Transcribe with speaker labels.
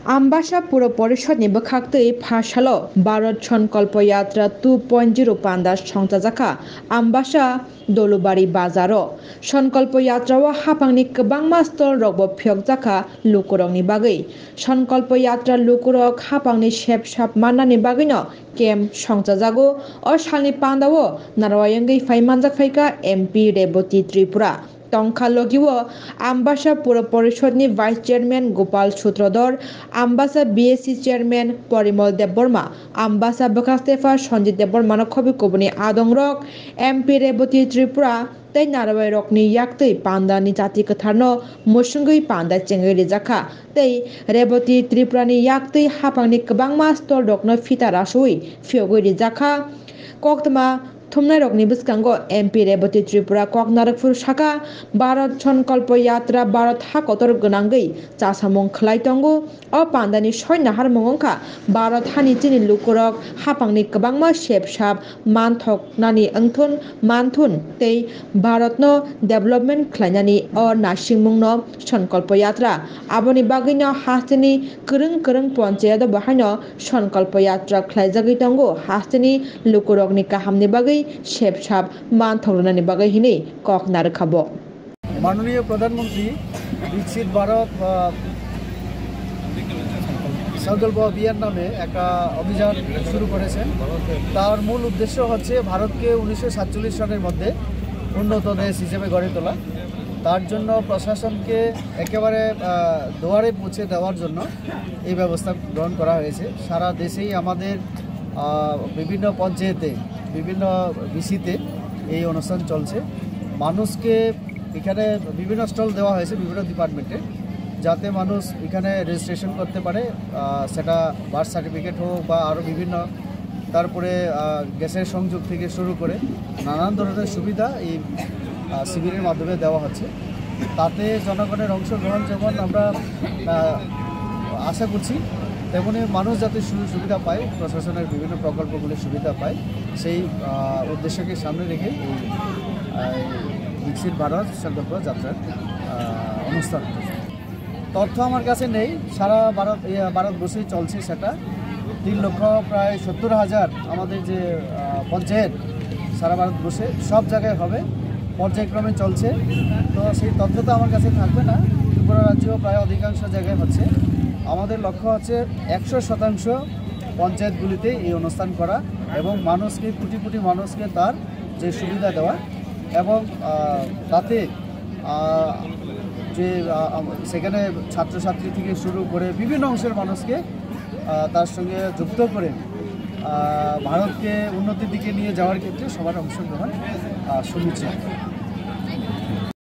Speaker 1: Ambasha Puro Porishod ni Bakakti Pashalo Bharat Sankalp Yatra 2.0 Pandas Chongtajaka Ambasha Dolubari Bazaro Sankalp Yatra wa Hapangni Kebangma Stol Rogbo Pyogjaka Lukurong ni Bagai Sankalp Yatra Lukurok Hapangni Shep Shap Mana ni Bagino Kem Chongtajago O Shalni Pandawo Narwayangi Faimanjak Faika MP Reboti Tripura Tongkha Logiwo Ambasha Puro Porishod Vice Chairman Gopal Sutrodor Ambasha BSC Chairman Porimol Debborma Ambasha Bakastefa Sanjit Debborma Khobi Kobuni Adongrok MP Reboti Tripura tei Narawai Rokni Yaktei Panda ni Jati Katharno Musungui Panda Chengai Rijaka tei Reboti Tripura ni Yaktei Hapangni Kwbangma Stol Rokno Fita Rasui Fiogoi Rijaka Koktama Thumnai Rokni Biskango MP Reboti Tripura Koknarakfur Shaka Bharat Sankalp Yatra Bharat Hakotor Gonangai Chasamong Khlai Tongo O Pandani Soi Nahar Mongongkha Bharat Hani Chini Lukurok Hapangni Kwbangma Shep Shap Manthok Nani Angthun Manthun tei Bharatno Development Khlainani O Nasimungno Sankalp Yatra Aboni Bagino Hastini Kurung Panchayat Bahaino Sankalp Yatra Khlaijagui Tongo Hastini Lukurokni Kahamni Bagai Shep Shap Manthoknani Bagai Hini Koknar Khabo
Speaker 2: माननीय प्रधानमंत्री विकसित भारत संकल्प अभियान नामे एक अभियान शुरू करेছেন তার মূল উদ্দেশ্য হচ্ছে ভারতকে 1947 সালের মধ্যে উন্নত দেশ হিসেবে গড়ে তোলা তার জন্য প্রশাসনকে একেবারে দুয়ারে পৌঁছে দেওয়ার জন্য এই ব্যবস্থা গ্রহণ করা হয়েছে সারা দেশেই আমাদের বিভিন্ন পঞ্চায়েতে বিভিন্ন বিসিতে এই অনুষ্ঠান চলছে মানুষকে এখানে বিভিন্ন স্টল দেওয়া হয়েছে বিভিন্ন ডিপার্টমেন্টে যাতে মানুষ এখানে রেজিস্ট্রেশন করতে পারে সেটা বার্থ সার্টিফিকেট হোক বা আরও বিভিন্ন তারপরে গ্যাসের সংযোগ থেকে শুরু করে নানান ধরনের সুবিধা এই শিবিরের মাধ্যমে দেওয়া হচ্ছে তাতে জনগণের অংশগ্রহণ যেমন আমরা আশা করছি তেমনি মানুষ যাতে সুবিধা পায় প্রশাসনের বিভিন্ন প্রকল্পগুলির সুবিধা পায় সেই উদ্দেশ্যকে সামনে রেখে এই বিকশিত ভারত সংকল্প যাত্রার অনুষ্ঠান তথ্য আমার কাছে নেই সারা ভারতবর্ষেই চলছে সেটা 3 লক্ষ প্রায় 70,000 আমাদের যে পঞ্চায়েত সারা ভারতবর্ষে সব জায়গায় হবে পর্যায়ক্রমে চলছে তো সেই তথ্য তো আমার কাছে থাকবে না ত্রিপুরা রাজ্য প্রায় অধিকাংশ জায়গায় হচ্ছে আমাদের লক্ষ্য হচ্ছে 100% পঞ্চায়েতগুলিতে এই অনুষ্ঠান করা এবং মানুষকে কোটি মানুষকে তার যে সুবিধা দেওয়া এবং তাতে যে সেখানে ছাত্রছাত্রী থেকে শুরু করে বিভিন্ন অংশের মানুষকে তার সঙ্গে যুক্ত করে ভারতকে উন্নতির দিকে নিয়ে যাওয়ার ক্ষেত্রে সবার অংশগ্রহণ সুনিশ্চিত